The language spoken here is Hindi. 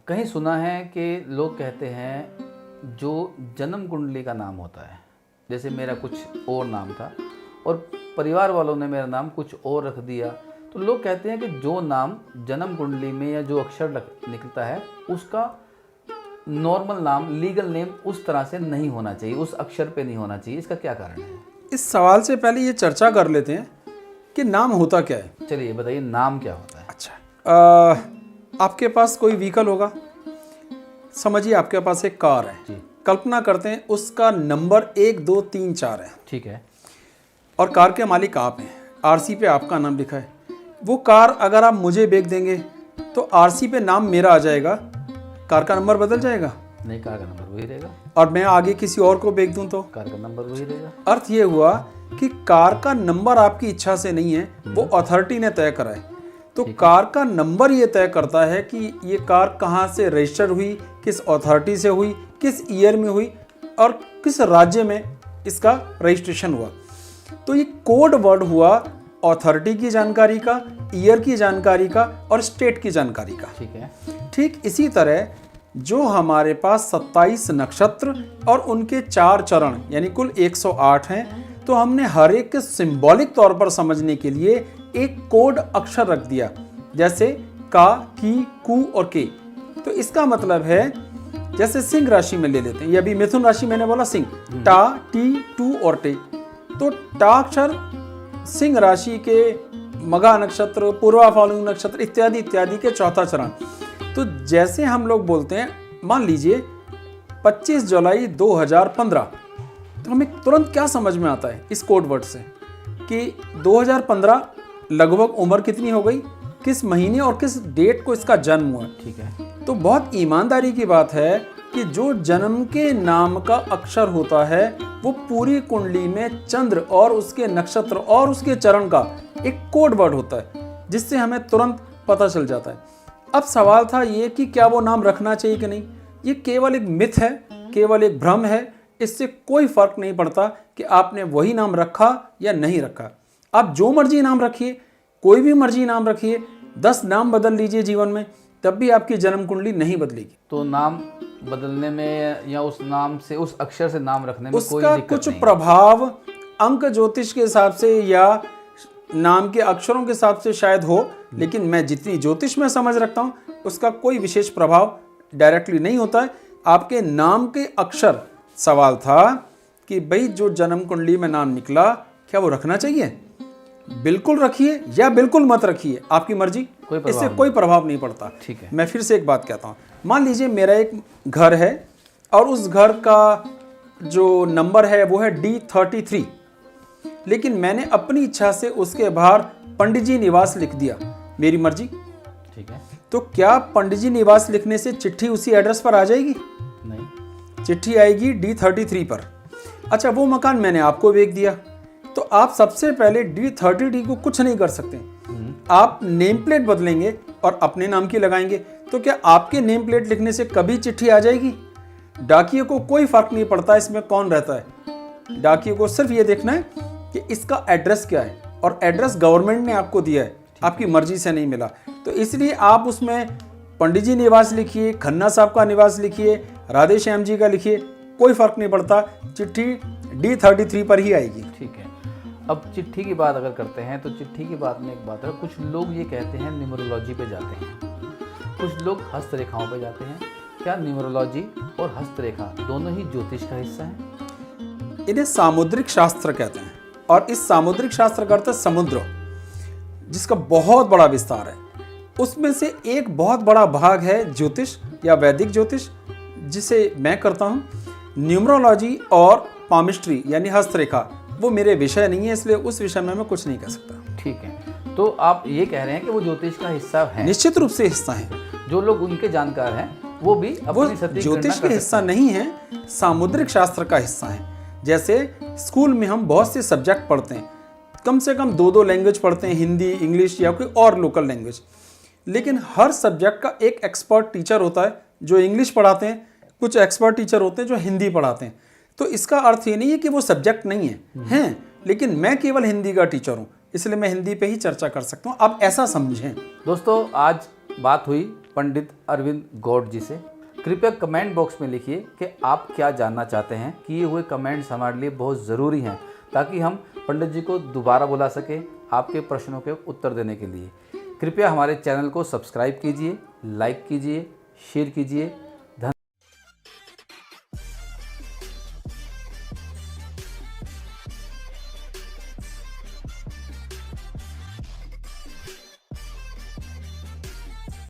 कहीं सुना है कि लोग कहते हैं जो जन्म कुंडली का नाम होता है, जैसे मेरा कुछ और नाम था और परिवार वालों ने मेरा नाम कुछ और रख दिया, तो लोग कहते हैं कि जो नाम जन्म कुंडली में या जो अक्षर निकलता है उसका नॉर्मल नाम, लीगल नेम उस तरह से नहीं होना चाहिए, उस अक्षर पे नहीं होना चाहिए। इसका क्या कारण है? इस सवाल से पहले ये चर्चा कर लेते हैं कि नाम होता क्या है। चलिए बताइए, नाम क्या होता है? अच्छा, आपके पास कोई व्हीकल होगा, समझिए आपके पास एक कार है जी। कल्पना करते हैं उसका नंबर 1 2 3 4 है, ठीक है। और कार के मालिक आप हैं, आरसी पे आपका नाम लिखा है। वो कार अगर आप मुझे बेच देंगे तो आरसी पे नाम मेरा आ जाएगा, कार का नंबर बदल जाएगा? नहीं, कार का नंबर वही रहेगा। और मैं आगे किसी और को बेच दूं तो कार का नंबर वही रहेगा। अर्थ ये हुआ कि कार का नंबर आपकी इच्छा से नहीं है, वो अथॉरिटी ने तय करा है। तो कार का नंबर ये तय करता है कि ये कार कहाँ से रजिस्टर हुई, किस अथॉरिटी से हुई, किस ईयर में हुई और किस राज्य में इसका रजिस्ट्रेशन हुआ। तो ये कोड वर्ड हुआ अथॉरिटी की जानकारी का, ईयर की जानकारी का और स्टेट की जानकारी का। ठीक है। ठीक इसी तरह जो हमारे पास 27 नक्षत्र और उनके 4 चरण यानी कुल 108 हैं, तो हमने हर एक के सिंबॉलिक तौर पर समझने के लिए एक कोड अक्षर रख दिया, जैसे का, की, कु और के। तो इसका मतलब है जैसे सिंह राशि में ले लेते हैं, ये अभी मिथुन राशि मैंने बोला सिंह, टा, टी, टू और टे। तो टा अक्षर सिंह राशि के मघा नक्षत्र, पूर्वा फाल्गुन नक्षत्र इत्यादि इत्यादि के 4था चरण। तो जैसे हम लोग बोलते हैं, मान लीजिए 25 जुलाई 2015, तो हमें तुरंत क्या समझ में आता है इस कोड वर्ड से कि 2015 लगभग उम्र कितनी हो गई, किस महीने और किस डेट को इसका जन्म हुआ। ठीक है। तो बहुत ईमानदारी की बात है कि जो जन्म के नाम का अक्षर होता है वो पूरी कुंडली में चंद्र और उसके नक्षत्र और उसके चरण का एक कोड वर्ड होता है, जिससे हमें तुरंत पता चल जाता है। अब सवाल था ये कि क्या वो नाम रखना चाहिए कि नहीं। ये केवल एक मिथ है, केवल एक भ्रम है, इससे कोई फर्क नहीं पड़ता कि आपने वही नाम रखा या नहीं रखा। आप जो मर्जी नाम रखिए, कोई भी मर्जी नाम रखिए, 10 नाम बदल लीजिए जीवन में, तब भी आपकी जन्म कुंडली नहीं बदलेगी। तो नाम बदलने में या उस नाम से, उस अक्षर से नाम रखने में कोई उसका दिक्कत कुछ नहीं। प्रभाव अंक ज्योतिष के हिसाब से या नाम के अक्षरों के हिसाब से शायद हो, लेकिन मैं जितनी ज्योतिष में समझ रखता हूँ उसका कोई विशेष प्रभाव डायरेक्टली नहीं होता है। आपके नाम के अक्षर, सवाल था कि भाई जो जन्म कुंडली में नाम निकला क्या वो रखना चाहिए? बिल्कुल रखिए या बिल्कुल मत रखिए, आपकी मर्जी, इससे कोई प्रभाव नहीं पड़ता। ठीक है। मैं फिर से एक बात कहता हूँ, मान लीजिए मेरा एक घर है और उस घर का जो नंबर है वो है D33, लेकिन मैंने अपनी इच्छा से उसके बाहर पंडित जी निवास लिख दिया, मेरी मर्जी। ठीक है। तो क्या पंडित जी निवास लिखने से चिट्ठी उसी एड्रेस पर आ जाएगी? नहीं, चिट्ठी आएगी D33 पर। अच्छा, वो मकान मैंने आपको बेच दिया, तो आप सबसे पहले D30D को कुछ नहीं कर सकते। आप नेम प्लेट बदलेंगे और अपने नाम की लगाएंगे, तो क्या आपके नेम प्लेट लिखने से कभी चिट्ठी आ जाएगी? डाकिये को कोई फर्क नहीं पड़ता इसमें कौन रहता है। डाकिये को सिर्फ ये देखना है कि इसका एड्रेस क्या है, और एड्रेस गवर्नमेंट ने आपको दिया है, आपकी मर्जी से नहीं मिला। तो इसलिए आप उसमें पंडित जी निवास लिखिए, खन्ना साहब का निवास लिखिए, राधे श्याम जी का लिखिए, कोई फर्क नहीं पड़ता, चिट्ठी D33 पर ही आएगी। ठीक है। अब चिट्ठी की बात अगर करते हैं तो चिट्ठी की बात में एक बात है, कुछ लोग ये कहते हैं न्यूमरोलॉजी पे जाते हैं, कुछ लोग हस्तरेखाओं पे जाते हैं। क्या न्यूमरोलॉजी और हस्तरेखा दोनों ही ज्योतिष का हिस्सा हैं? इन्हें सामुद्रिक शास्त्र कहते हैं, और इस सामुद्रिक शास्त्र का अर्थ है समुद्र, जिसका बहुत बड़ा विस्तार है। उसमें से एक बहुत बड़ा भाग है ज्योतिष या वैदिक ज्योतिष, जिसे मैं करता हूँ। न्यूमरोलॉजी और पामिस्ट्री यानी हस्तरेखा वो मेरे विषय नहीं है, इसलिए उस विषय में मैं कुछ नहीं कह सकता। ठीक है। तो आप ये कह रहे हैं कि वो ज्योतिष का हिस्सा है? निश्चित रूप से हिस्सा है। जो लोग उनके जानकार हैं वो भी अपनी सटीक ज्योतिष के हिस्सा नहीं है, सामुद्रिक शास्त्र का हिस्सा है। जैसे स्कूल में हम बहुत से सब्जेक्ट पढ़ते हैं, कम से कम 2 लैंग्वेज पढ़ते हैं, हिंदी, इंग्लिश या कोई और लोकल लैंग्वेज, लेकिन हर सब्जेक्ट का एक एक्सपर्ट टीचर होता है जो इंग्लिश पढ़ाते हैं, कुछ एक्सपर्ट टीचर होते हैं जो हिंदी पढ़ाते हैं। तो इसका अर्थ ये नहीं है कि वो सब्जेक्ट नहीं है, लेकिन मैं केवल हिंदी का टीचर हूँ, इसलिए मैं हिंदी पे ही चर्चा कर सकता हूँ। आप ऐसा समझें। दोस्तों, आज बात हुई पंडित अरविंद गौड़ जी से। कृपया कमेंट बॉक्स में लिखिए कि आप क्या जानना चाहते हैं। किए हुए कमेंट्स हमारे लिए बहुत ज़रूरी हैं ताकि हम पंडित जी को दोबारा बुला सकें आपके प्रश्नों के उत्तर देने के लिए। कृपया हमारे चैनल को सब्सक्राइब कीजिए, लाइक कीजिए, शेयर कीजिए